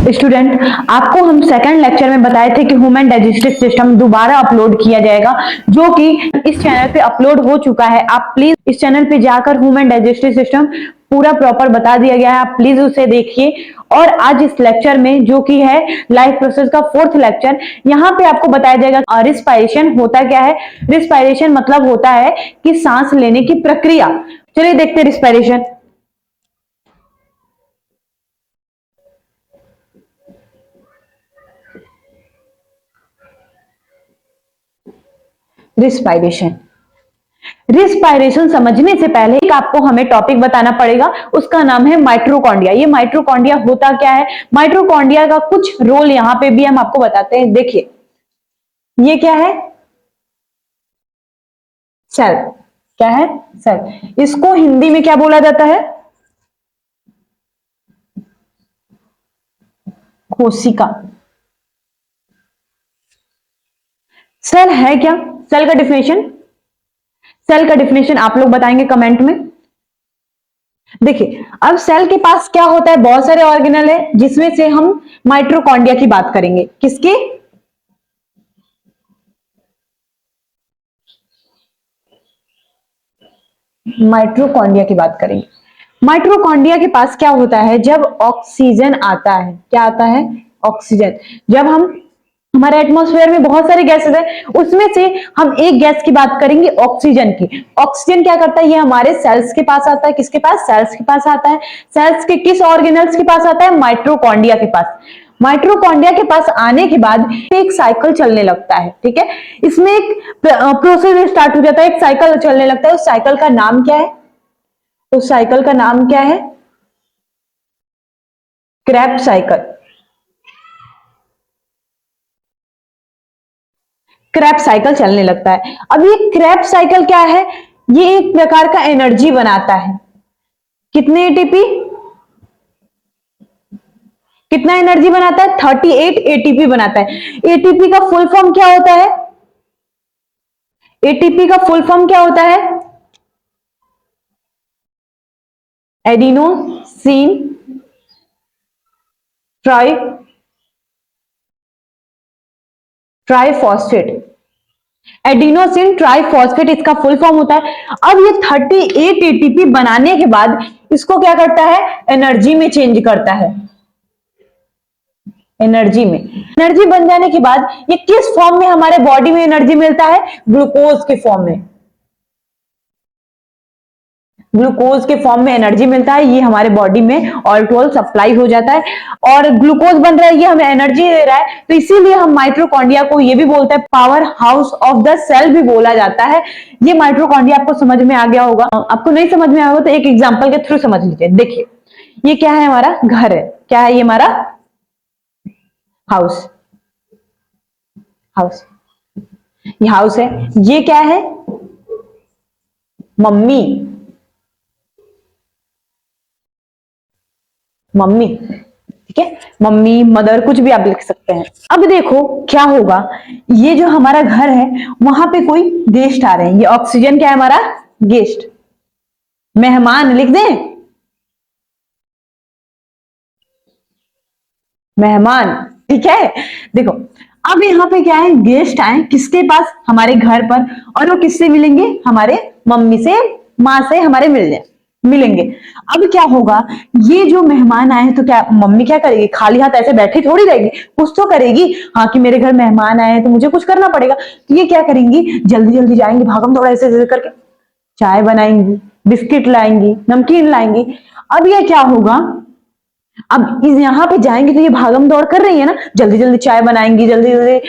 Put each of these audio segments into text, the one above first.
Student, आपको हम second lecture में बताए थे कि ह्यूमन डाइजेस्टिव सिस्टम दोबारा अपलोड किया जाएगा, जो कि इस चैनल पे अपलोड हो चुका है। आप प्लीज इस चैनल पे जाकर ह्यूमन डाइजेस्टिव सिस्टम पूरा प्रॉपर बता दिया गया है, आप प्लीज उसे देखिए। और आज इस लेक्चर में जो कि है लाइफ प्रोसेस का फोर्थ लेक्चर, यहाँ पे आपको बताया जाएगा रिस्पायरेशन होता क्या है। रिस्पायरेशन मतलब होता है कि सांस लेने की प्रक्रिया। चलिए देखते हैं रिस्पायरेशन। रिस्पायरेशन रिस्पायरेशन समझने से पहले एक आपको हमें टॉपिक बताना पड़ेगा, उसका नाम है माइटोकॉन्ड्रिया। ये माइटोकॉन्ड्रिया होता क्या है, माइटोकॉन्ड्रिया का कुछ रोल यहाँ पे भी हम आपको बताते हैं। देखिए ये क्या है, सेल। क्या है, सेल। इसको हिंदी में क्या बोला जाता है, कोशिका। सेल है क्या, सेल का डिफिनेशन, सेल का डिफिनेशन आप लोग बताएंगे कमेंट में। देखिए अब सेल के पास क्या होता है, बहुत सारे ऑर्गेनल है, जिसमें से हम माइटोकॉन्ड्रिया की बात करेंगे। किसकी, माइटोकॉन्ड्रिया की बात करेंगे। माइटोकॉन्ड्रिया के पास क्या होता है, जब ऑक्सीजन आता है, क्या आता है, ऑक्सीजन। जब हम हमारे एटमॉस्फेयर में बहुत सारे गैसेस है, उसमें से हम एक गैस की बात करेंगे, ऑक्सीजन की। ऑक्सीजन क्या करता है, ये हमारे सेल्स के पास आता है। किसके पास, सेल्स के पास आता है। सेल्स के किस ऑर्गेनल्स के पास आता है, माइटोकॉन्ड्रिया के पास। माइटोकॉन्ड्रिया के पास आने के बाद एक साइकिल चलने लगता है, ठीक है। इसमें एक प्रोसेस स्टार्ट हो जाता है, एक साइकिल चलने लगता है। उस साइकिल का नाम क्या है, उस साइकिल का नाम क्या है, क्रेब्स साइकिल। क्रेब्स साइकिल चलने लगता है। अब ये क्रेब्स साइकिल क्या है, ये एक प्रकार का एनर्जी बनाता है। कितने एटीपी, कितना एनर्जी बनाता है, 38 एटीपी बनाता है। एटीपी का फुल फॉर्म क्या होता है, एटीपी का फुल फॉर्म क्या होता है, एडिनोसिन ट्राइफॉस्फेट। एडिनोसिन ट्राइफॉस्फेट इसका फुल फॉर्म होता है। अब ये 38 एटीपी बनाने के बाद इसको क्या करता है, एनर्जी में चेंज करता है। एनर्जी में, एनर्जी बन जाने के बाद ये किस फॉर्म में हमारे बॉडी में एनर्जी मिलता है, ग्लूकोज के फॉर्म में। ग्लूकोज के फॉर्म में एनर्जी मिलता है, ये हमारे बॉडी में ऑल टू ऑल सप्लाई हो जाता है और ग्लूकोज बन रहा है, ये हमें एनर्जी दे रहा है। तो इसीलिए हम माइटोकॉन्ड्रिया को ये भी बोलते हैं power house of the cell भी बोला जाता है। ये माइटोकॉन्ड्रिया आपको समझ में आ गया होगा। आपको नहीं समझ में आया होगा तो एक एग्जाम्पल के थ्रू समझ लीजिए। देखिए ये क्या है, हमारा घर है। क्या है ये, हमारा हाउस। हाउस, ये हाउस है। ये क्या है, मम्मी। मम्मी, ठीक है, मम्मी, मदर, कुछ भी आप लिख सकते हैं। अब देखो क्या होगा, ये जो हमारा घर है वहां पे कोई गेस्ट आ रहे हैं। ये ऑक्सीजन क्या है, हमारा गेस्ट, मेहमान लिख दें, मेहमान, ठीक है। देखो अब यहाँ पे क्या है, गेस्ट आए किसके पास, हमारे घर पर, और वो किससे मिलेंगे, हमारे मम्मी से, माँ से हमारे मिलेंगे। अब क्या होगा, ये जो मेहमान आए तो क्या मम्मी क्या करेगी, खाली हाथ ऐसे बैठी थोड़ी रहेगी, कुछ तो करेगी। हाँ कि मेरे घर मेहमान आए हैं तो मुझे कुछ करना पड़ेगा। तो ये क्या करेंगी, जल्दी जल्दी जाएंगी, भागम दौड़ा ऐसे करके चाय बनाएंगी, बिस्किट लाएंगी, नमकीन लाएंगी। अब ये क्या होगा, अब इस यहाँ पे जाएंगे तो ये भागम दौड़ कर रही है ना, जल्दी जल्दी चाय बनाएंगी, जल्दी जल्दी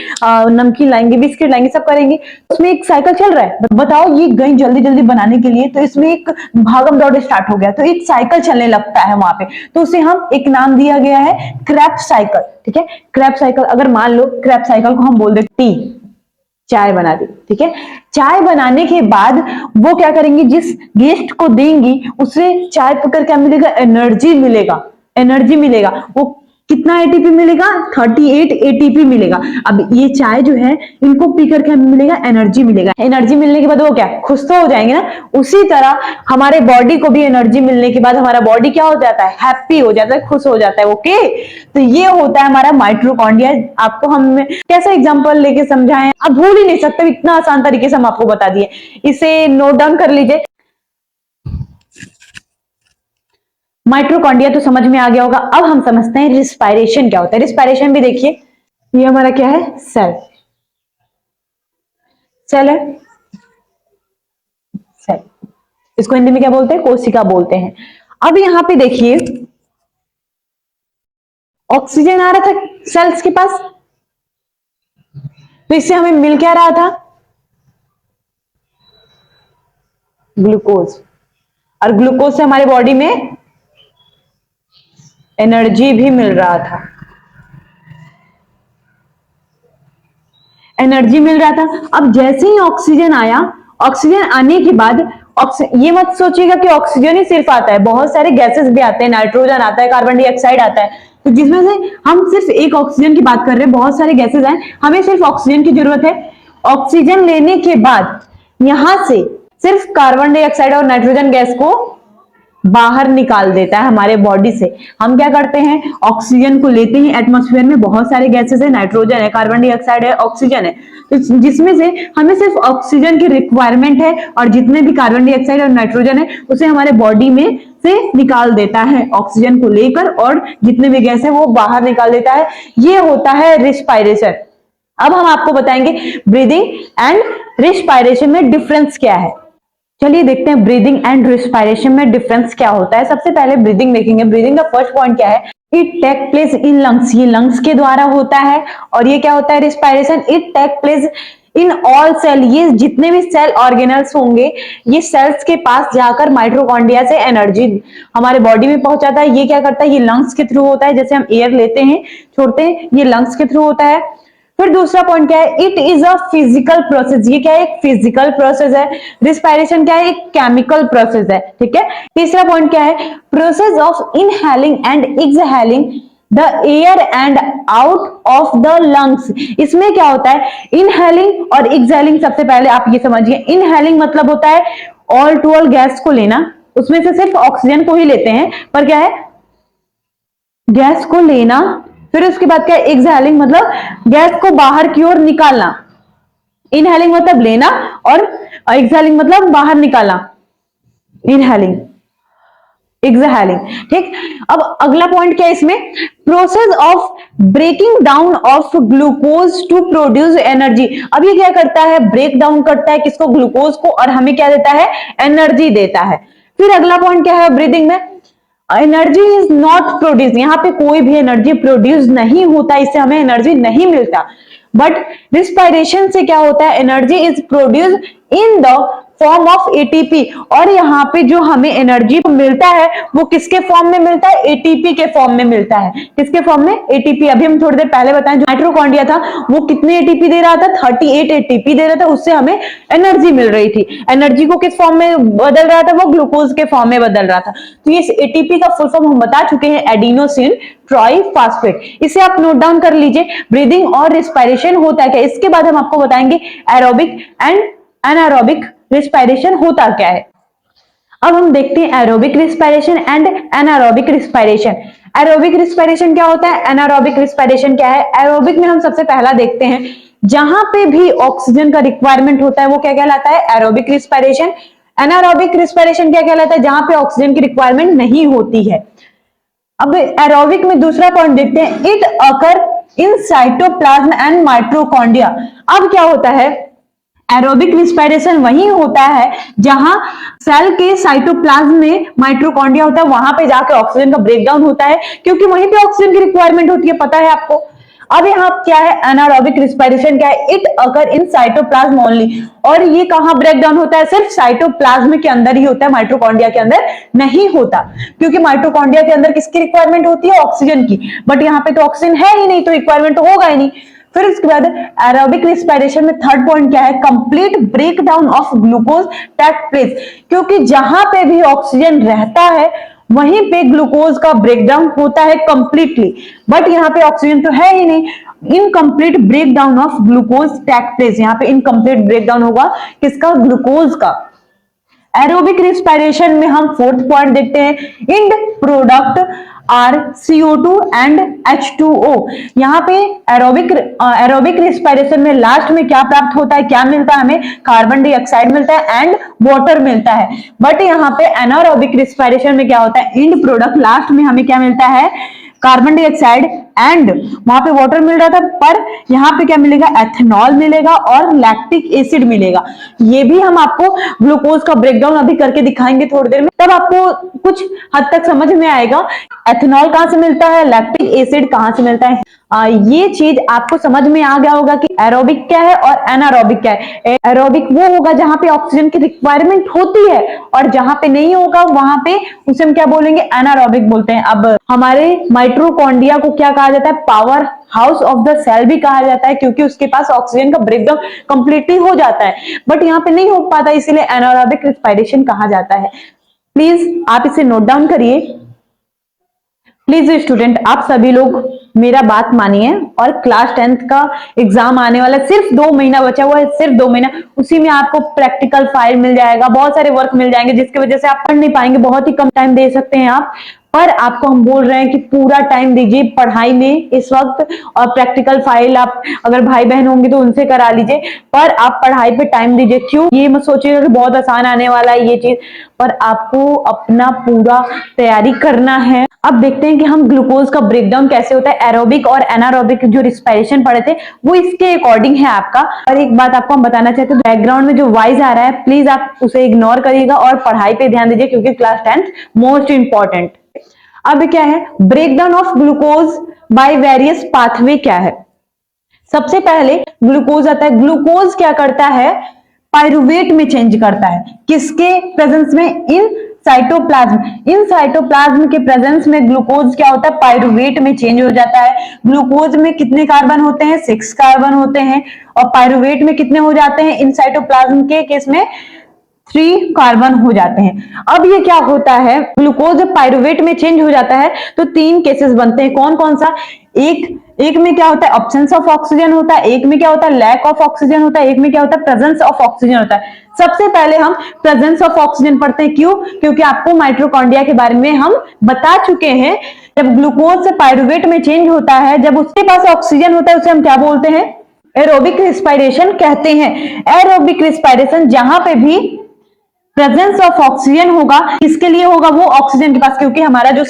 नमकीन लाएंगी, बिस्किट लाएंगी, सब करेंगी। उसमें एक साइकिल चल रहा है। बताओ ये गई जल्दी जल्दी बनाने के लिए, तो इसमें एक भागम दौड़ स्टार्ट हो गया, तो एक साइकिल चलने लगता है वहां पे। तो उसे हम एक नाम दिया गया है क्रेब्स साइकिल, ठीक है। क्रेब्स साइकिल, अगर मान लो क्रेब्स साइकिल को हम बोल दे टी, चाय बना दी, ठीक है। चाय बनाने के बाद वो क्या करेंगी, जिस गेस्ट को देंगी उसे चाय पीकर क्या मिलेगा, एनर्जी मिलेगा, एनर्जी मिलेगा। वो कितना एटीपी मिलेगा? 38 एटीपी मिलेगा। अब ये चाय जो है इनको पी करके हमें मिलेगा एनर्जी मिलेगा। एनर्जी मिलने के बाद वो क्या, खुश तो हो जाएंगे ना। उसी तरह हमारे बॉडी को भी एनर्जी मिलने के बाद हमारा बॉडी क्या हो जाता है? हैप्पी हो जाता है, खुश हो जाता है। ओके, तो ये होता है हमारा माइटोकॉन्ड्रिया। आपको हम कैसा एग्जांपल लेके समझाएं, आप भूल ही नहीं सकते, इतना आसान तरीके से हम आपको बता दिए। इसे नोट डाउन कर लीजिए। माइटोकॉन्ड्रिया तो समझ में आ गया होगा। अब हम समझते हैं रिस्पायरेशन क्या होता है। रिस्पायरेशन भी देखिए, ये हमारा क्या है? सेल। सेल है, सेल, इसको हिंदी में क्या बोलते हैं? कोशिका बोलते हैं। अब यहां पे देखिए, ऑक्सीजन आ रहा था सेल्स के पास, तो इससे हमें मिल क्या रहा था? ग्लूकोज। और ग्लूकोज से हमारे बॉडी में एनर्जी भी मिल रहा था, एनर्जी मिल रहा था। अब जैसे ही ऑक्सीजन आया, ऑक्सीजन आने के बाद ये मत सोचिएगा कि ऑक्सीजन ही सिर्फ आता है, बहुत सारे गैसेस भी आते हैं, नाइट्रोजन आता है, कार्बन डाइऑक्साइड आता है। तो जिसमें से हम सिर्फ एक ऑक्सीजन की बात कर रहे हैं, बहुत सारे गैसेस हैं, हमें सिर्फ ऑक्सीजन की जरूरत है। ऑक्सीजन लेने के बाद यहां से सिर्फ कार्बन डाइऑक्साइड और नाइट्रोजन गैस को बाहर निकाल देता है हमारे बॉडी से। हम क्या करते हैं? ऑक्सीजन को लेते हैं, एटमॉस्फेयर में बहुत सारे गैसेस है, नाइट्रोजन है, कार्बन डाइऑक्साइड है, ऑक्सीजन है, तो जिसमें से हमें सिर्फ ऑक्सीजन की रिक्वायरमेंट है, और जितने भी कार्बन डाइऑक्साइड और नाइट्रोजन है उसे हमारे बॉडी में से निकाल देता है, ऑक्सीजन को लेकर, और जितने भी गैस है वो बाहर निकाल देता है। ये होता है रिस्पायरेशन। अब हम आपको बताएंगे ब्रीदिंग एंड रिस्पायरेशन में डिफरेंस क्या है। चलिए देखते हैं ब्रीदिंग एंड रिस्पायरेशन में डिफरेंस क्या होता है। सबसे पहले ब्रीदिंग देखेंगे। ब्रीदिंग का फर्स्ट पॉइंट क्या है? It take place in lungs, ये लंग्स के द्वारा होता है। और ये क्या होता है? Respiration, it take place in all cell, ये जितने भी सेल ऑर्गेनल्स होंगे, ये सेल्स के पास जाकर माइटोकॉन्ड्रिया से एनर्जी हमारे बॉडी में पहुंचाता है। ये क्या करता है? ये लंग्स के थ्रू होता है, जैसे हम एयर लेते हैं छोड़ते हैं, ये लंग्स के थ्रू होता है। फिर दूसरा पॉइंट क्या है? It is a physical process, ये क्या है? एक फिजिकल प्रोसेस है। रिस्पायरेशन क्या है? एक केमिकल प्रोसेस है, ठीक है। तीसरा पॉइंट क्या है? Process of inhaling and exhaling the air and out of the lungs. इसमें क्या होता है? इनहेलिंग और एक्सहेलिंग, सबसे पहले आप ये समझिए। इनहेलिंग मतलब होता है ऑल टू ऑल गैस को लेना, उसमें से सिर्फ ऑक्सीजन को ही लेते हैं, पर क्या है? गैस को लेना। फिर उसके बाद क्या है? एक्सहेलिंग मतलब गैस को बाहर की ओर निकालना। इनहेलिंग मतलब लेना, और एक्सहेलिंग मतलब बाहर निकालना। इनहेलिंग, एक्सहेलिंग, ठीक। अब अगला पॉइंट क्या है इसमें? Process of breaking down of glucose to produce energy. अब ये क्या करता है? ब्रेक डाउन करता है किसको? ग्लूकोज को, और हमें क्या देता है? एनर्जी देता है। फिर अगला पॉइंट क्या है ब्रीदिंग में? एनर्जी इज नॉट प्रोड्यूस, यहाँ पे कोई भी एनर्जी प्रोड्यूस नहीं होता, इससे हमें एनर्जी नहीं मिलता। बट रिस्पायरेशन से क्या होता है? Energy is produce in the form of ATP, और यहाँ पे जो हमें एनर्जी मिलता है वो किसके फॉर्म में मिलता है? एटीपी के फॉर्म में मिलता है। किसके फॉर्म में? एटीपी। अभी हम थोड़ी देर पहले बताएं, जो माइटोकॉन्ड्रिया था वो कितने एटीपी दे रहा था? 38 एटीपी दे रहा था, उससे हमें एनर्जी मिल रही थी। एनर्जी को किस फॉर्म में बदल रहा था? वो ग्लूकोज के फॉर्म में बदल रहा था। तो ये एटीपी का फुल फॉर्म हम बता चुके हैं, एडिनोसिन ट्राइफॉस्फेट। इसे आप नोट डाउन कर लीजिए। ब्रीदिंग और रिस्पायरेशन होता है क्या? इसके बाद हम आपको बताएंगे एरोबिक एंड एनारोबिक रिस्पायरेशन होता क्या है। अब हम देखते हैं aerobic respiration and anaerobic respiration. Aerobic respiration क्या होता है? एनारोबिक रिस्पायरेशन क्या है? एरोबिक में हम सबसे पहला देखते हैं, जहां पे भी ऑक्सीजन का रिक्वायरमेंट होता है वो क्या कहलाता है? Aerobic respiration. एनारोबिक रिस्पायरेशन क्या कहलाता है? जहां पे ऑक्सीजन की रिक्वायरमेंट नहीं होती है। अब एरोबिक में दूसरा पॉइंट देखते हैं, it occur in cytoplasm and mitochondria. अब क्या होता है? एरोबिक रिस्पायरेशन वही होता है जहां सेल के साइटोप्लाज्म में माइटोकॉन्ड्रिया होता है, वहां पे जाकर ऑक्सीजन का ब्रेकडाउन होता है, क्योंकि वहीं पे ऑक्सीजन की रिक्वायरमेंट होती है, पता है आपको। अब यहाँ क्या है? एनारोबिक रिस्पायरेशन क्या है? It occur in cytoplasm only, और ये कहां ब्रेकडाउन होता है? सिर्फ साइटोप्लाज्म के अंदर ही होता है, माइटोकॉन्ड्रिया के अंदर नहीं होता, क्योंकि माइटोकॉन्ड्रिया के अंदर किसकी रिक्वायरमेंट होती है? ऑक्सीजन की। बट यहाँ पे तो ऑक्सीजन है ही नहीं, तो रिक्वायरमेंट तो होगा ही नहीं। फिर इसके बाद एरोबिक रिस्पायरेशन में थर्ड पॉइंट क्या है? Complete breakdown of glucose take place, क्योंकि जहां पे भी ऑक्सीजन रहता है वहीं पे ग्लूकोज का ब्रेकडाउन होता है कंप्लीटली, बट यहाँ पे ऑक्सीजन तो है ही नहीं। Incomplete breakdown of glucose take place, यहाँ पे इनकम्प्लीट ब्रेकडाउन होगा किसका, ग्लूकोज का। एरोबिक रिस्पायरेशन में हम फोर्थ पॉइंट देखते हैं, end product are CO2 and H2O। यहाँ पे एरोबिक रिस्पायरेशन में लास्ट में क्या प्राप्त होता है, क्या मिलता है हमें, कार्बन डाइऑक्साइड मिलता है एंड वाटर मिलता है। बट यहाँ पे एनारोबिक रिस्पायरेशन में क्या होता है, इंड प्रोडक्ट लास्ट में हमें क्या मिलता है, कार्बन डाइऑक्साइड एंड वहां पे वाटर मिल रहा था, पर यहाँ पे क्या मिलेगा, एथेनॉल मिलेगा और लैक्टिक एसिड मिलेगा। ये भी हम आपको ग्लूकोज का ब्रेकडाउन अभी करके दिखाएंगे थोड़ी देर में, तब आपको कुछ हद तक समझ में आएगा एथेनॉल कहां से मिलता है, लैक्टिक एसिड कहां से मिलता है। ये चीज आपको समझ में आ गया होगा कि एरोबिक क्या है और एनारोबिक क्या है। एरोबिक वो होगा जहां पे ऑक्सीजन की रिक्वायरमेंट होती है, और जहां पे नहीं होगा वहां पे उसे हम क्या बोलेंगे, एनारोबिक बोलते हैं। अब हमारे माइटोकॉन्ड्रिया को क्या कहा जाता है, power house of the cell भी कहा जाता है, क्योंकि उसके पास ऑक्सीजन का ब्रेकडाउन कंप्लीटली हो जाता है, बट यहाँ पे नहीं हो पाता, इसीलिए एनारोबिक रिस्पायरेशन कहा जाता है। प्लीज आप इसे नोट डाउन करिए। प्लीज स्टूडेंट, आप सभी लोग मेरा बात मानिए, और क्लास 10th का एग्जाम आने वाला, सिर्फ 2 महीना बचा हुआ है, सिर्फ 2 महीना, उसी में आपको प्रैक्टिकल फाइल मिल जाएगा, बहुत सारे वर्क मिल जाएंगे, जिसकी वजह से आप पढ़ नहीं पाएंगे, बहुत ही कम टाइम दे सकते हैं आप, पर आपको हम बोल रहे हैं कि पूरा टाइम दीजिए पढ़ाई में इस वक्त, और प्रैक्टिकल फाइल आप अगर भाई बहन होंगे तो उनसे करा लीजिए, पर आप पढ़ाई पे टाइम दीजिए। क्यों, ये मत सोचिएगा कि बहुत आसान आने वाला है ये चीज, पर आपको अपना पूरा तैयारी करना है। अब देखते हैं कि हम ग्लूकोज का ब्रेकडाउन कैसे होता है। एरोबिक और एनारोबिक जो रिस्पायरेशन पढ़े थे वो इसके अकॉर्डिंग है आपका। और एक बात आपको हम बताना चाहते हैं, बैकग्राउंड में जो वॉइस आ रहा है प्लीज आप उसे इग्नोर करिएगा और पढ़ाई पे ध्यान दीजिए, क्योंकि क्लास 10th मोस्ट इंपॉर्टेंट। अब क्या है, breakdown of glucose by various pathway क्या है। सबसे पहले ग्लूकोज आता है, ग्लूकोज क्या करता है, पायरुवेट में चेंज करता है, किसके प्रेजेंस में, इन साइटोप्लाज्म। इन साइटोप्लाज्म के प्रेजेंस में ग्लूकोज क्या होता है, पायरुवेट में चेंज हो जाता है। ग्लूकोज में कितने कार्बन होते हैं, 6 कार्बन होते हैं, और पायरुवेट में कितने हो जाते हैं, इन साइटोप्लाज्म के केस में 3 कार्बन हो जाते हैं। अब ये क्या होता है, ग्लूकोज जब पायरुवेट में चेंज हो जाता है तो 3 केसेस बनते हैं, कौन कौन सा, एक में क्या होता है, ऑब्सेंस ऑफ ऑक्सीजन होता है, एक में क्या होता है, लैक ऑफ ऑक्सीजन होता है, एक में क्या होता है, प्रेजेंस ऑफ ऑक्सीजन होता है। सबसे पहले हम प्रेजेंस ऑफ ऑक्सीजन पढ़ते हैं, क्यों, क्योंकि आपको माइटोकॉन्ड्रिया के बारे में हम बता चुके हैं। जब ग्लूकोज से पायरुवेट में चेंज होता है, जब उसके पास ऑक्सीजन होता है, उसे हम क्या बोलते हैं, एरोबिक रिस्पायरेशन कहते हैं। एरोबिक रिस्पायरेशन जहां पे भी प्रेजेंस ऑफ ऑक्सीजन होगा, किसके लिए होगा, वो ऑक्सीजन के पास, क्योंकि हमारा जो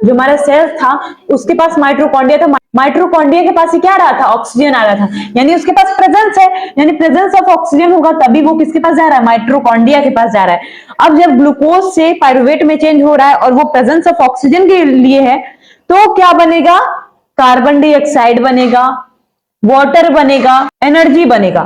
हमारा सेल्स था उसके पास माइटोकॉन्ड्रिया था, माइटोकॉन्ड्रिया के पास ही क्या आ रहा था, ऑक्सीजन आ रहा था, यानी उसके पास प्रेजेंस है, यानी प्रेजेंस ऑफ ऑक्सीजन होगा तभी वो किसके पास जा रहा है, माइटोकॉन्ड्रिया के पास जा रहा है। अब जब ग्लूकोज से पायरुवेट में चेंज हो रहा है और वो प्रेजेंस ऑफ ऑक्सीजन के लिए है, तो क्या बनेगा, कार्बन डाइऑक्साइड बनेगा, वाटर बनेगा, एनर्जी बनेगा,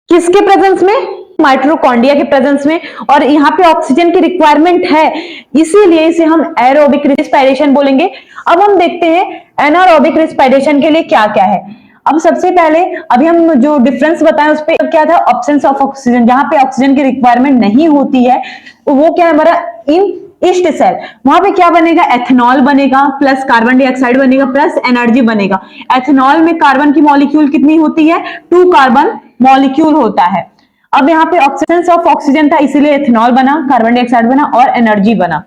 किसके प्रेजेंस में, माइटोकॉन्ड्रिया के प्रेजेंस में। और यहाँ पे ऑक्सीजन की रिक्वायरमेंट है, इसीलिए इसे हम एरोबिक रिस्पायरेशन बोलेंगे। अब हम देखते हैं एनारोबिक रिस्पायरेशन के लिए क्या क्या है। अब सबसे पहले अभी हम जो डिफरेंस बताएं उस पर क्या था, ऑब्सेंस ऑफ ऑक्सीजन, जहां पे ऑक्सीजन की रिक्वायरमेंट नहीं होती है वो क्या है हमारा, इन ईस्ट सेल, वहां पे क्या बनेगा, एथेनॉल बनेगा, प्लस कार्बन डाइऑक्साइड बनेगा, प्लस एनर्जी बनेगा। एथेनॉल में कार्बन की मॉलिक्यूल कितनी होती है, 2 कार्बन मॉलिक्यूल होता है। अब यहाँ पे ऑब्सेंस ऑफ ऑक्सीजन था, इसीलिए एथेनॉल बना, कार्बन डाइऑक्साइड बना और एनर्जी बना।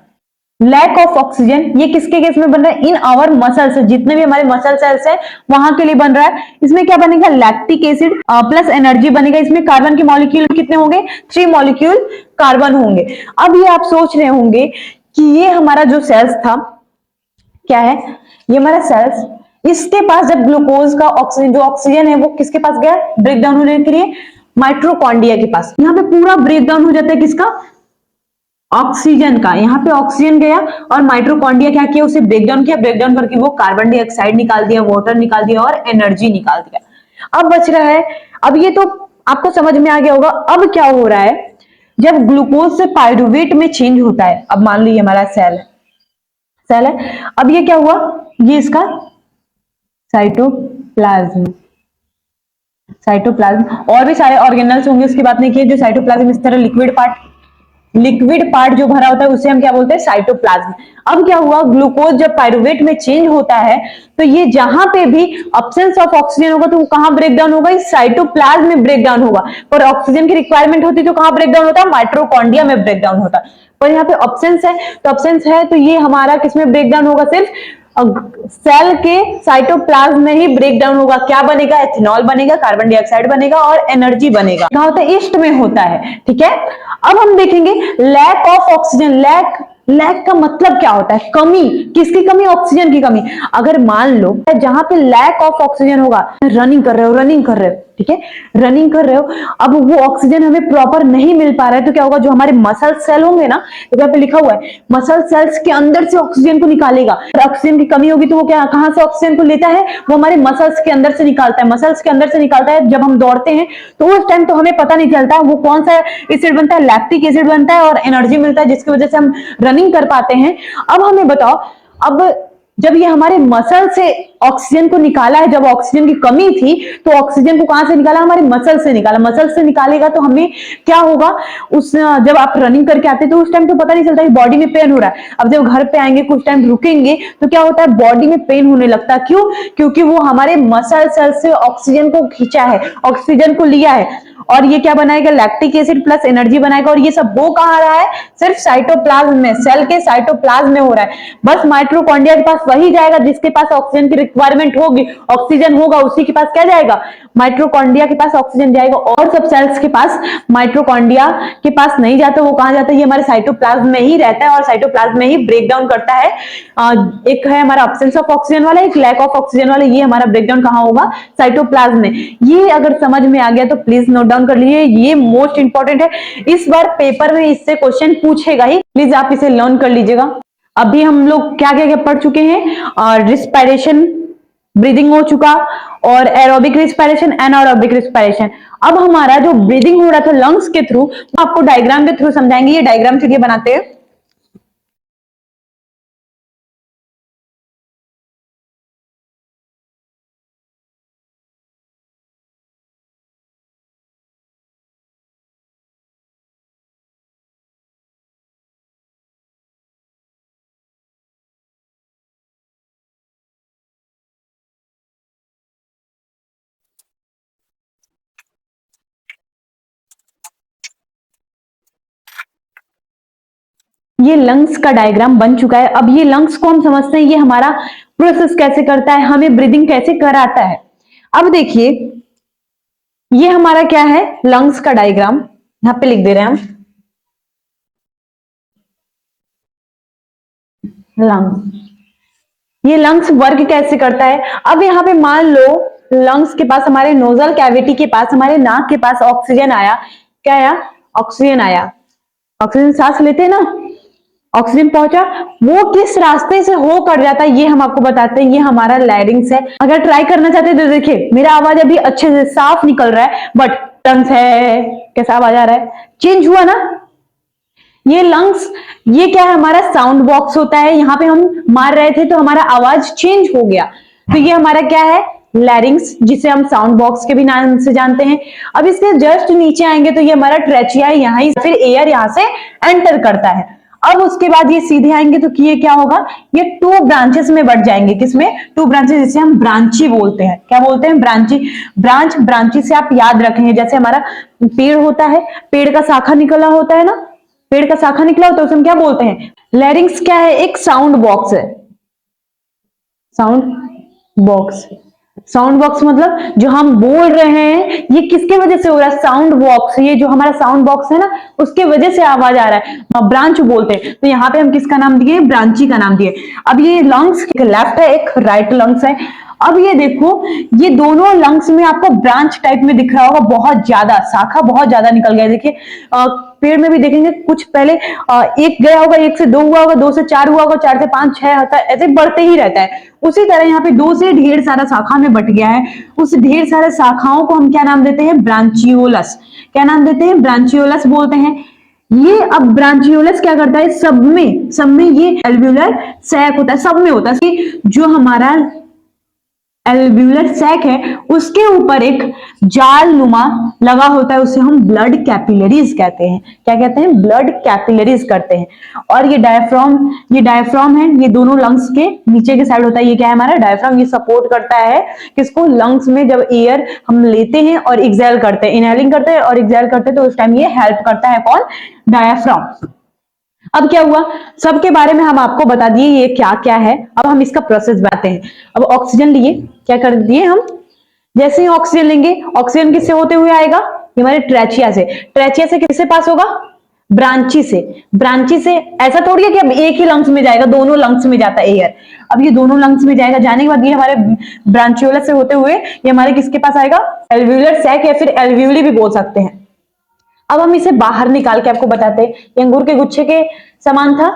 लैक ऑफ ऑक्सीजन ये किसके केस में बन रहा है, इन आवर मसल्स, जितने भी हमारे मसल सेल्स है वहां के लिए बन रहा है। इसमें क्या बनेगा, लैक्टिक एसिड प्लस एनर्जी बनेगा। इसमें कार्बन के मॉलिक्यूल कितने होंगे, 3 मॉलिक्यूल कार्बन होंगे। अब ये आप सोच रहे होंगे कि ये हमारा जो सेल्स था क्या है, ये हमारा सेल्स, इसके पास जब ग्लूकोज का ऑक्सीजन, जो ऑक्सीजन है वो किसके पास गया, ब्रेकडाउन होने के लिए माइटोकॉन्ड्रिया के पास। यहाँ पे पूरा ब्रेकडाउन हो जाता है किसका, ऑक्सीजन का। यहाँ पे ऑक्सीजन गया और माइटोकॉन्ड्रिया क्या किया, उसे ब्रेकडाउन किया, ब्रेकडाउन करके वो कार्बन डाइऑक्साइड निकाल दिया, वाटर निकाल दिया और एनर्जी निकाल दिया। अब बच रहा है, अब ये तो आपको समझ में आ गया होगा। अब क्या हो रहा है, जब ग्लूकोज से पायरुवेट में चेंज होता है, अब मान लीजिए हमारा सेल है, अब ये क्या हुआ, ये इसका साइटोप्लाज्म, साइटोप्लाज्म और भी सारे ऑर्गेनल्स होंगे उसकी बात नहीं की, जो साइटोप्लाज्म इस तरह लिक्विड पार्ट लिक्विड पार्ट जो भरा होता है उसे हम क्या बोलते हैं, साइटोप्लाज्म। अब क्या हुआ, ग्लूकोज जब पायरुवेट में चेंज होता है तो ये जहां पे भी अब्सेंस ऑफ ऑक्सीजन होगा तो वो कहां ब्रेक डाउन होगा, इस साइटोप्लाज्म में ब्रेक डाउन होगा। पर ऑक्सीजन की रिक्वायरमेंट होती है तो कहां ब्रेक डाउन होता है, माइटोकॉन्ड्रिया में ब्रेक डाउन होता है। पर यहाँ पे ऑब्सेंस है तो ये हमारा किसमें ब्रेक डाउन होगा, सिर्फ सेल के साइटोप्लाज्म में ही ब्रेक डाउन होगा। क्या बनेगा, एथेनॉल बनेगा, कार्बन डाइऑक्साइड बनेगा और एनर्जी बनेगा। कहां होता है, ईस्ट में होता है। ठीक है, अब हम देखेंगे लैक ऑफ ऑक्सीजन। लैक का मतलब क्या होता है, कमी। किसकी कमी, ऑक्सीजन की कमी। अगर मान लो जहां पे लैक ऑफ ऑक्सीजन होगा, रनिंग कर रहे हो, ठीक है, रनिंग कर रहे हो, अब वो ऑक्सीजन हमें प्रॉपर नहीं मिल पा रहा है तो क्या होगा, जो हमारे मसल सेल होंगे ना, तो यहाँ पे लिखा हुआ है मसल सेल्स के अंदर से ऑक्सीजन को निकालेगा। ऑक्सीजन की कमी होगी तो वो क्या, कहां से ऑक्सीजन को लेता है, वो हमारे मसल्स के अंदर से निकालता है। मसल्स के अंदर से निकालता है, जब हम दौड़ते हैं तो उस टाइम तो हमें पता नहीं चलता वो कौन सा एसिड बनता है, लैक्टिक एसिड बनता है और एनर्जी मिलता है जिसकी वजह से हम रनिंग कर पाते हैं। अब हमें बताओ, अब जब ये हमारे मसल से ऑक्सीजन को निकाला है, जब ऑक्सीजन की कमी थी तो ऑक्सीजन को कहां से निकाला, हमारे मसल से निकाला। मसल से निकालेगा तो हमें क्या होगा, उस जब आप रनिंग करके आते हैं तो उस टाइम तो पता नहीं चलता कि बॉडी में पेन हो रहा है। अब जब घर पे आएंगे, कुछ टाइम रुकेंगे तो क्या होता है, बॉडी में पेन होने लगता है। क्यों, क्योंकि वो हमारे मसल सेल से ऑक्सीजन को खींचा है, ऑक्सीजन को लिया है और ये क्या बनाएगा, लैक्टिक एसिड प्लस एनर्जी बनाएगा। और ये सब हो कहां रहा है, सिर्फ साइटोप्लाज्म में, सेल के साइटोप्लाज्म में हो रहा है। बस माइटोकॉन्ड्रिया के पास वही जाएगा जिसके पास ऑक्सीजन की रिक्वायरमेंट होगी, ऑक्सीजन होगा उसी के पास क्या जाएगा, माइटोकॉन्ड्रिया के पास ऑक्सीजन जाएगा। और सब सेल्स के पास माइटोकॉन्ड्रिया के पास नहीं जाता, वो कहां जाता है, ये हमारे साइटोप्लाज्म में ही रहता है और साइटोप्लाज्म में ही ब्रेक डाउन करता है। एक है हमारा अब्सेंस ऑफ ऑक्सीजन वाला, एक लैक ऑफ ऑक्सीजन वाला। ये हमारा ब्रेकडाउन कहां होगा, साइटोप्लाज्म में। ये अगर समझ में आ गया तो प्लीज नोट डाउन कर लीजिए, ये मोस्ट इंपॉर्टेंट है। इस बार पेपर में इससे क्वेश्चन पूछेगा ही, प्लीज आप इसे लर्न कर लीजिएगा। अभी हम लोग क्या क्या पढ़ चुके हैं, और रिस्पायरेशन, ब्रीदिंग हो चुका, और एरोबिक रिस्पायरेशन, एनारोबिक रिस्पायरेशन। अब हमारा जो ब्रीदिंग हो रहा था लंग्स के थ्रू, आपको डायग्राम के थ्रू समझाएंगे। ये डायग्राम चलिए बनाते हैं। ये लंग्स का डायग्राम बन चुका है। अब ये लंग्स को हम समझते हैं, ये हमारा प्रोसेस कैसे करता है, हमें ब्रीदिंग कैसे कराता है। अब देखिए, ये हमारा क्या है, लंग्स का डायग्राम, यहां पे लिख दे रहे हैं हम लंग्स। ये लंग्स वर्क कैसे करता है। अब यहाँ पे मान लो लंग्स के पास, हमारे नोजल कैविटी के पास, हमारे नाक के पास ऑक्सीजन आया। क्या आया, ऑक्सीजन आया। ऑक्सीजन सांस लेते हैं ना, ऑक्सीजन पहुंचा, वो किस रास्ते से हो कर जाता है ये हम आपको बताते हैं। ये हमारा लैरिंग्स है। अगर ट्राई करना चाहते हैं तो देखिए, मेरा आवाज अभी अच्छे से साफ निकल रहा है, बट लंग्स है कैसा आवाज आ रहा है, चेंज हुआ ना। ये लंग्स, ये क्या है, हमारा साउंड बॉक्स होता है। यहाँ पे हम मार रहे थे तो हमारा आवाज चेंज हो गया, तो ये हमारा क्या है, लैरिंग्स, जिसे हम साउंड बॉक्स के भी नाम से जानते हैं। अब इसके जस्ट नीचे आएंगे तो ये हमारा ट्रेचिया है, यहाँ फिर एयर यहाँ से एंटर करता है। अब उसके बाद ये सीधे आएंगे तो ये क्या होगा, ये टू ब्रांचेस में बढ़ जाएंगे। किसमें, टू ब्रांचेस, जिसे हम ब्रांची बोलते हैं। क्या बोलते हैं, ब्रांची। ब्रांची से आप याद रखेंगे, जैसे हमारा पेड़ होता है, पेड़ का शाखा निकला होता है ना, पेड़ का शाखा निकला होता है उसे हम क्या बोलते हैं, लैरिंग्स। क्या है, एक साउंड बॉक्स है, साउंड बॉक्स। साउंड बॉक्स मतलब जो हम बोल रहे हैं ये किसके वजह से हो रहा है, साउंड बॉक्स। ये जो हमारा साउंड बॉक्स है ना, उसके वजह से आवाज आ रहा है, ब्रांच बोलते हैं। तो यहाँ पे हम किसका नाम दिए, ब्रांची का नाम दिए। अब ये लंग्स, एक लेफ्ट है एक राइट लंग्स है। अब ये देखो, ये दोनों लंग्स में आपको ब्रांच टाइप में दिख रहा होगा, बहुत ज्यादा शाखा, बहुत ज्यादा निकल गया। देखिए पेड़ में भी देखेंगे, कुछ पहले एक गया होगा, एक से दो हुआ होगा, दो से चार हुआ होगा, चार से पांच, छह होता है, ऐसे बढ़ते ही रहता है। उसी तरह यहाँ पे दो से ढेर सारा शाखा में बट गया है। उस ढेर सारे शाखाओं को हम क्या नाम देते हैं, ब्रांचियोलस। क्या नाम देते हैं, ब्रांचियोलस बोलते हैं। ये अब ब्रांचियोलस क्या करता है, सब में ये एल्व्यूलर सैक होता है, सब में होता है। जो हमारा एल्व्यूलर सैक है उसके ऊपर एक जाल नुमा लगा होता है, उसे हम ब्लड कैपिलरीज कहते हैं। क्या कहते हैं? ब्लड कैपिलरीज करते हैं। और ये डायफ्राम है, ये दोनों लंग्स के नीचे के साइड होता है। ये क्या है? हमारा डायफ्राम। ये सपोर्ट करता है किसको? लंग्स में। जब एयर हम लेते हैं और एक्सहेल करते हैं, इनहेलिंग करते हैं और एक्सहेल करते हैं, तो उस टाइम ये हेल्प करता है। कौन? डायफ्राम। अब क्या हुआ, सबके बारे में हम आपको बता दिए ये क्या क्या है। अब हम इसका प्रोसेस बताते हैं। अब ऑक्सीजन लिए, क्या कर दिए हम? जैसे ही ऑक्सीजन लेंगे, ऑक्सीजन किससे होते हुए आएगा? ये हमारे ट्रेचिया से। ट्रेचिया से किससे पास होगा? ब्रांची से। ब्रांची से ऐसा थोड़ी है कि अब एक ही लंग्स में जाएगा, दोनों लंग्स में जाता है एयर। अब ये दोनों लंग्स में जाएगा, जाने के बाद ये हमारे ब्रांचियोलस से होते हुए ये हमारे किसके पास आएगा? एल्व्यूलर सैक या फिर एल्व्यूली भी बोल सकते हैं। अब हम इसे बाहर निकाल के आपको बताते हैं। ये अंगूर के गुच्छे के समान था,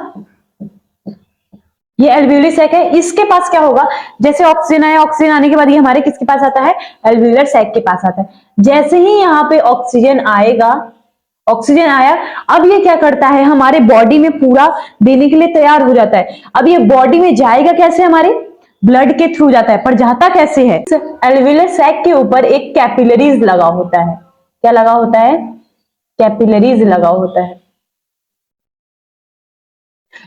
ये एल्व्यूलर सैक है। इसके पास क्या होगा? जैसे ऑक्सीजन आया, ऑक्सीजन आने के बाद ये हमारे किसके पास आता है? एल्व्यूलर सैक के पास आता है। जैसे ही यहाँ पे ऑक्सीजन आएगा, ऑक्सीजन आया, अब ये क्या करता है? हमारे बॉडी में पूरा देने के लिए तैयार हो जाता है। अब ये बॉडी में जाएगा कैसे? हमारे ब्लड के थ्रू जाता है, पर जाता कैसे है? एल्व्यूलर सैक के ऊपर एक कैपिलरीज लगा होता है। क्या लगा होता है? कैपिलरीज लगा होता है,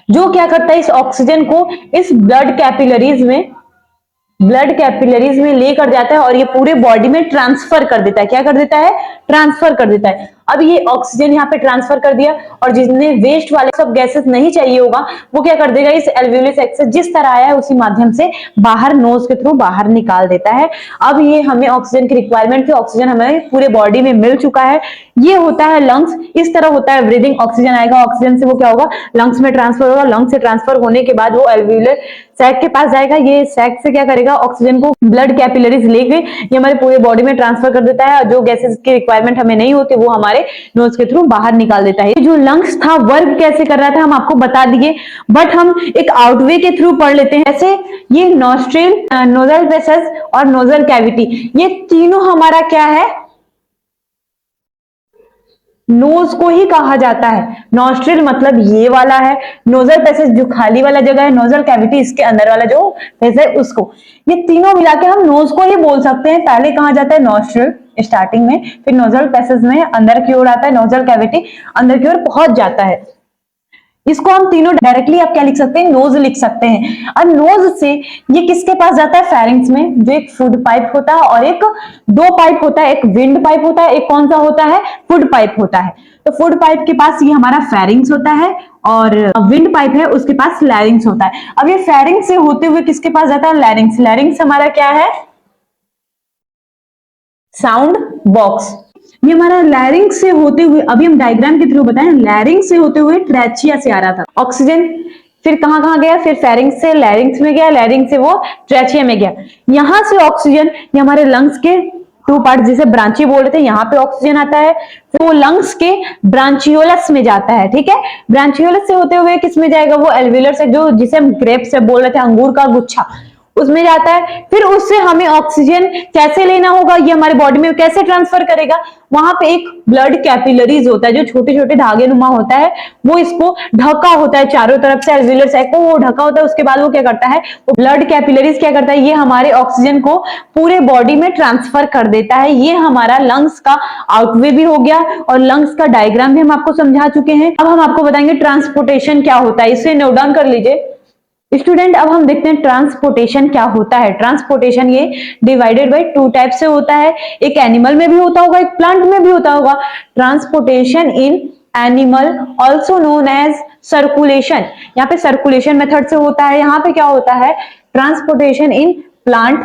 जो क्या करता है? इस ऑक्सीजन को इस ब्लड कैपिलरीज में लेकर जाता है और ये पूरे बॉडी में ट्रांसफर कर देता है। क्या कर देता है? ट्रांसफर कर देता है। अब ये ऑक्सीजन यहाँ पे ट्रांसफर कर दिया, और जिसने वेस्ट वाले सब गैसेस नहीं चाहिए होगा, वो क्या कर देगा? इस एल्व्यूलर सैक से जिस तरह आया है उसी माध्यम से बाहर, नोज के थ्रू बाहर निकाल देता है। अब ये हमें ऑक्सीजन की रिक्वायरमेंट थी, ऑक्सीजन हमें पूरे बॉडी में मिल चुका है। ये होता है लंग्स। इस तरह होता है ब्रीदिंग। ऑक्सीजन आएगा, ऑक्सीजन से वो क्या होगा? लंग्स में ट्रांसफर होगा। लंग्स से ट्रांसफर होने के बाद वो एल्व्यूलर सैक के पास जाएगा। ये सैक से क्या करेगा? ऑक्सीजन को ब्लड कैपिलरीज लेके ये हमारे पूरे बॉडी में ट्रांसफर कर देता है, और जो गैसेस की रिक्वायरमेंट हमें नहीं होती वो हमारे नोज के थ्रू बाहर निकाल देता है। जो लंग्स था वर्क कैसे कर रहा था हम आपको बता दिए, बट हम एक आउटवे के थ्रू पढ़ लेते हैं। ऐसे ये नॉस्ट्रिल, नोजल पैसेज और नोजल कैविटी, ये तीनों हमारा क्या है? नोज को ही कहा जाता है। नॉस्ट्रिल मतलब ये वाला है, नोजल पैसेज जो खाली वाला जगह है, नोजल कैविटी इसके अंदर वाला जो पैसेज है उसको। ये तीनों मिला के हम नोज को ही बोल सकते हैं। पहले कहा जाता है नॉस्ट्रिल स्टार्टिंग में, फिर नोजल पैसेज में अंदर की ओर आता है, नोजल कैविटी अंदर की ओर पहुंच जाता है। इसको हम तीनों डायरेक्टली आप क्या लिख सकते हैं? नोज लिख सकते हैं। और नोज से ये किसके पास जाता है? फेरिंग्स में, जो एक फूड पाइप होता है और एक दो पाइप होता है, एक विंड पाइप होता है, एक कौन सा होता है? फूड पाइप होता है। तो फूड पाइप के पास ये हमारा फेरिंग्स होता है, और विंड पाइप है उसके पास लैरिंग्स होता है। अब ये फेरिंग्स से होते हुए किसके पास जाता है? लैरिंग्स। लैरिंग्स हमारा क्या है? Sound box. ये हमारा लैरिंग्स से होते हुए, अभी हम डायग्राम के थ्रू बताएं, लैरिंग्स से होते हुए ट्रेचिया से आ रहा था ऑक्सीजन। फिर कहां कहां गया? फिर फेरिंग्स से लैरिंग्स में गया, लैरिंग्स से वो ट्रेचिया में गया। यहां से ऑक्सीजन, ये हमारे लंग्स के टू पार्ट जिसे ब्रांची बोल रहे थे, यहाँ पे ऑक्सीजन आता है, फिर वो लंग्स के ब्रांचियोलस में जाता है। ठीक है, ब्रांचियोलस से होते हुए किस में जाएगा? वो एल्व्यूलर से, जो जिसे हम ग्रेप से बोल रहे थे, अंगूर का गुच्छा, उसमें जाता है। फिर उससे हमें ऑक्सीजन कैसे लेना होगा? ये हमारे बॉडी में कैसे ट्रांसफर करेगा? वहां पे एक ब्लड कैपिलरीज होता है, जो छोटे छोटे धागे नुमा होता है, वो इसको ढका होता है चारों तरफ से, एल्व्यूलर सैक को वो ढका होता है। उसके बाद वो क्या करता है? वो ब्लड कैपिलरीज क्या करता है? ये हमारे ऑक्सीजन को पूरे बॉडी में ट्रांसफर कर देता है। ये हमारा लंग्स का आउटवे भी हो गया, और लंग्स का डायग्राम भी हम आपको समझा चुके हैं। अब हम आपको बताएंगे ट्रांसपोर्टेशन क्या होता है। इसे नोट डाउन कर लीजिए स्टूडेंट। अब हम देखते हैं ट्रांसपोर्टेशन क्या होता है। ट्रांसपोर्टेशन ये डिवाइडेड बाय टू टाइप से होता है। एक एनिमल में भी होता होगा, एक प्लांट में भी होता होगा। Transportation in animal also known as circulation, यहाँ पे सर्कुलेशन मेथड से होता है। यहाँ पे क्या होता है? ट्रांसपोर्टेशन इन प्लांट,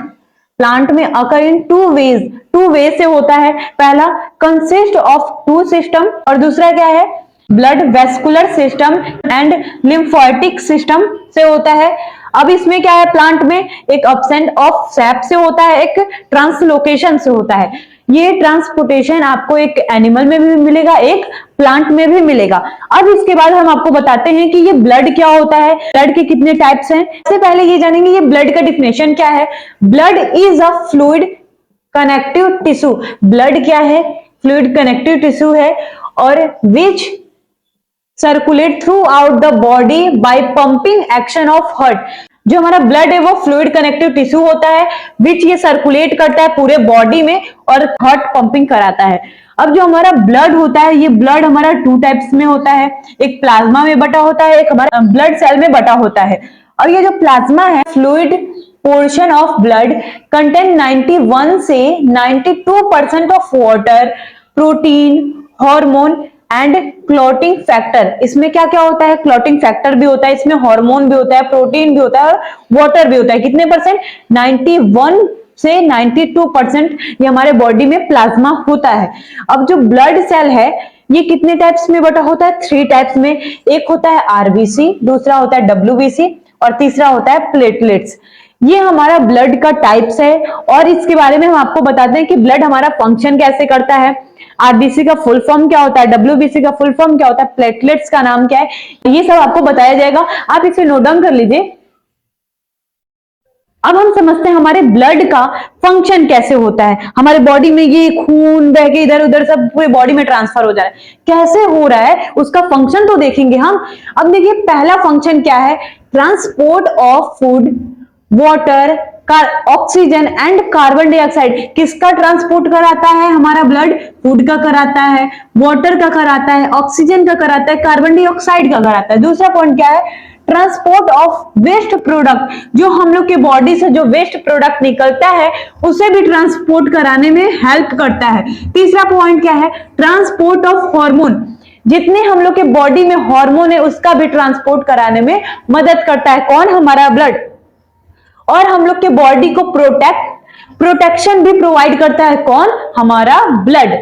प्लांट में अकर इन टू वेज से होता है। पहला कंसिस्ट ऑफ टू सिस्टम, और दूसरा क्या है? Blood vascular system and lymphatic system से होता है। अब इसमें क्या है? प्लांट में एक अपसेंट ऑफ सैप से होता है, एक ट्रांसलोकेशन से होता है। ये ट्रांसपोर्टेशन आपको एक एनिमल में भी मिलेगा, एक प्लांट में भी मिलेगा। अब इसके बाद हम आपको बताते हैं कि ये ब्लड क्या होता है, ब्लड के कितने टाइप्स हैं। सबसे पहले ये जानेंगे ये ब्लड का डिफिनेशन क्या है। Blood is a fluid connective tissue. Blood क्या है? फ्लूइड कनेक्टिव टिश्यू है, और विच circulate throughout the body by pumping action of heart। जो हमारा ब्लड है वो फ्लूइड कनेक्टिव टिश्यू होता है, विच ये सर्कुलेट करता है पूरे बॉडी में और हार्ट पंपिंग कराता है। अब जो हमारा ब्लड होता है, ये ब्लड हमारा टू टाइप्स में होता है, एक प्लाज्मा में बटा होता है, एक हमारा ब्लड सेल में बटा होता है। और ये जो प्लाज्मा है, fluid portion of blood contain 91 से 92% of water, protein, hormone and clotting factor. इसमें क्या क्या होता है? क्लॉटिंग फैक्टर भी होता है, इसमें हार्मोन भी होता है, प्रोटीन भी होता है और वाटर भी होता है। कितने परसेंट? 91 से 92% ये हमारे बॉडी में प्लाज्मा होता है। अब जो ब्लड सेल है ये कितने टाइप्स में बटा होता है? 3 टाइप्स में। एक होता है आरबीसी, दूसरा होता है डब्ल्यूबीसी और तीसरा होता है प्लेटलेट्स। ये हमारा ब्लड का टाइप्स है और इसके बारे में हम आपको बताते हैं कि ब्लड हमारा फंक्शन कैसे करता है। आरबीसी का फुल फॉर्म क्या होता है, डब्ल्यूबीसी का फुल फॉर्म क्या होता है, प्लेटलेट्स का नाम क्या है, ये सब आपको बताया जाएगा। आप इसे नोट डाउन कर लीजिए। अब हम समझते हैं हमारे ब्लड का फंक्शन कैसे होता है। हमारे बॉडी में ये खून बह के इधर उधर सब पूरे बॉडी में ट्रांसफर हो जा रहा है, कैसे हो रहा है उसका फंक्शन तो देखेंगे हम। अब देखिए पहला फंक्शन क्या है? Transport of food, water, oxygen and carbon dioxide. किसका ट्रांसपोर्ट कराता है हमारा ब्लड? फूड का कराता है, वाटर का कराता है, ऑक्सीजन का कराता है, कार्बन डाइऑक्साइड का कराता है। दूसरा पॉइंट क्या है? ट्रांसपोर्ट ऑफ वेस्ट प्रोडक्ट, जो हम लोग के बॉडी से जो वेस्ट प्रोडक्ट निकलता है उसे भी ट्रांसपोर्ट कराने में हेल्प करता है। तीसरा पॉइंट क्या है? ट्रांसपोर्ट ऑफ हार्मोन, जितने हम लोग के बॉडी में हार्मोन है उसका भी ट्रांसपोर्ट कराने में मदद करता है। कौन? हमारा ब्लड। और हम लोग के बॉडी को प्रोटेक्शन भी प्रोवाइड करता है। कौन? हमारा ब्लड।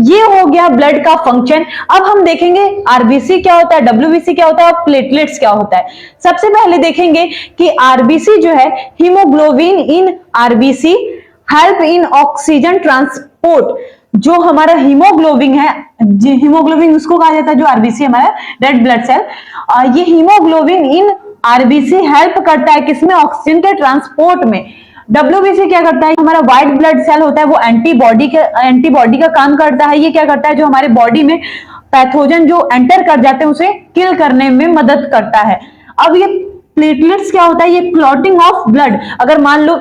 ये हो गया ब्लड का फंक्शन। अब हम देखेंगे आरबीसी क्या होता है, डब्ल्यूबीसी क्या होता है और प्लेटलेट्स क्या होता है। सबसे पहले देखेंगे कि आरबीसी जो है, haemoglobin in RBC help in oxygen transport. जो हमारा हीमोग्लोबिन है, हीमोग्लोबिन उसको कहा जाता है जो आरबीसी हमारा रेड ब्लड सेल, ये हीमोग्लोबिन इन आरबीसी हेल्प करता है किसमें? ऑक्सीजन के ट्रांसपोर्ट में। डब्ल्यूबीसी क्या करता है? हमारा व्हाइट ब्लड सेल होता है, वो एंटीबॉडी का काम करता है। ये क्या करता है? जो हमारे बॉडी में पैथोजन जो एंटर कर जाते हैं उसे किल करने में मदद करता है। अब ये प्लेटलेट्स क्या होता है? ये क्लॉटिंग ऑफ ब्लड। अगर मान लो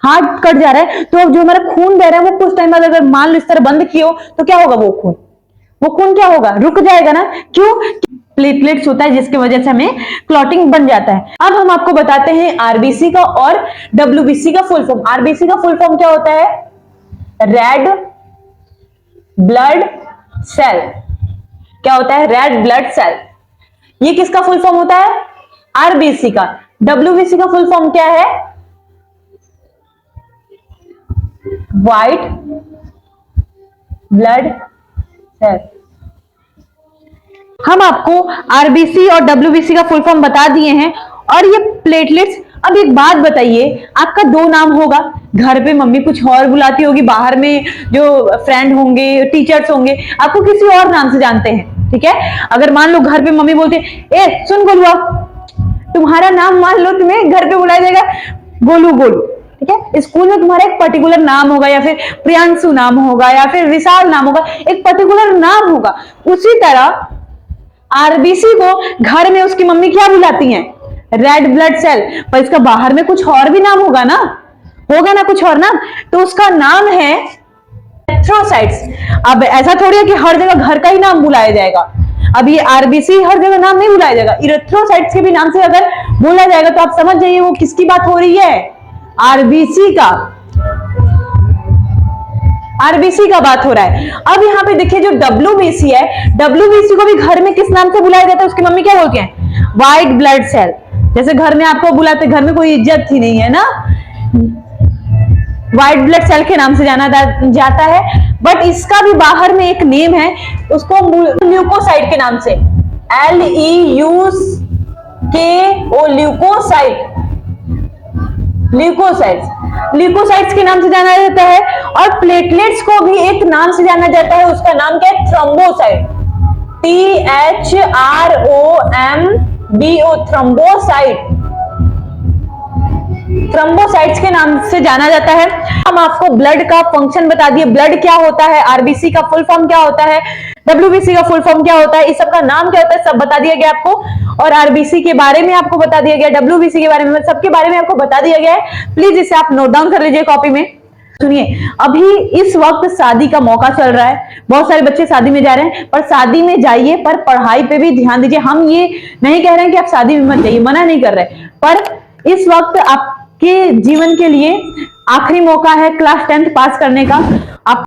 हार्ट कट जा रहा है तो अब जो हमारा खून बह रहा है वो कुछ टाइम बाद अगर मान लो इस तरह बंद किया हो तो क्या होगा? वो खून क्या होगा? रुक जाएगा ना। क्यों? प्लेटलेट्स होता है जिसकी वजह से हमें क्लॉटिंग बन जाता है। अब हम आपको बताते हैं आरबीसी का और डब्ल्यूबीसी का फुल फॉर्म। आरबीसी का फुल फॉर्म क्या होता है? Red blood cell. क्या होता है? Red blood cell. ये किसका फुल फॉर्म होता है? आरबीसी का। डब्ल्यूबीसी का फुल फॉर्म क्या है? White blood cell. हम आपको आरबीसी और डब्ल्यूबीसी का फुल फॉर्म बता दिए हैं। और ये प्लेटलेट्स, अब एक बात बताइए, आपका 2 नाम होगा, घर पे मम्मी कुछ और बुलाती होगी, बाहर में जो फ्रेंड होंगे, टीचर्स होंगे, आपको किसी और नाम से जानते हैं, ठीक है। अगर मान लो घर पे मम्मी बोलती है, ए सुन गोलुआ, तुम्हारा नाम मान लो तुम्हें घर पे बुलाया जाएगा गोलू गोलू, ठीक है। स्कूल में तुम्हारा एक पर्टिकुलर नाम होगा, या फिर प्रियांशु नाम होगा, या फिर विशाल नाम होगा, एक पर्टिकुलर नाम होगा। उसी तरह आरबीसी को घर में उसकी मम्मी क्या बुलाती हैं? Red blood cell. पर इसका बाहर में कुछ और भी नाम होगा ना, कुछ और नाम, तो उसका नाम है इरेथ्रोसाइट्स। अब ऐसा थोड़ी है कि हर जगह घर का ही नाम बुलाया जाएगा। अब ये आरबीसी हर जगह नाम नहीं बुलाया जाएगा, इरेथ्रोसाइट्स के भी नाम से अगर बोला जाएगा तो आप समझ जाइए वो किसकी बात हो रही है? आरबीसी का। आरबीसी का बात हो रहा है। अब यहाँ पे देखिए जो डब्ल्यूबीसी है, डब्ल्यूबीसी को भी घर में किस नाम से बुलाया जाता है? उसकी मम्मी क्या बोलते हैं? White blood cell. जैसे घर में आपको बुलाते, घर में कोई इज्जत ही नहीं है ना, व्हाइट ब्लड सेल के नाम से जाना जाता है। बट इसका भी बाहर में एक नेम है, उसको ल्यूकोसाइट के नाम से, LEUKO, ल्यूकोसाइट, ल्यूकोसाइट्स के नाम से जाना जाता है। और प्लेटलेट्स को भी एक नाम से जाना जाता है, उसका नाम क्या है? Thrombocyte, THROMBO, thrombocyte. थ्रोम्बोसाइट्स के नाम से जाना जाता है। हम आपको ब्लड का फंक्शन बता दिए, ब्लड क्या होता है, आरबीसी का फुल फॉर्म क्या होता है, डब्ल्यूबीसी का फुल फॉर्म क्या होता है, इस सब का नाम क्या होता है, सब बता दिया गया आपको। और आरबीसी के बारे में आपको बता दिया गया, डब्ल्यूबीसी के बारे में, सबके बारे में आपको बता दिया गया है। प्लीज इसे आप नोट डाउन कर लीजिए कॉपी में। सुनिए, अभी इस वक्त शादी का मौका चल रहा है, बहुत सारे बच्चे शादी में जा रहे हैं, पर शादी में जाइए पर पढ़ाई पे भी ध्यान दीजिए। हम ये नहीं कह रहे हैं कि आप शादी में मत जाइए, मना नहीं कर रहे, पर इस वक्त आपके जीवन के लिए आखिरी मौका है क्लास 10th पास करने का। आप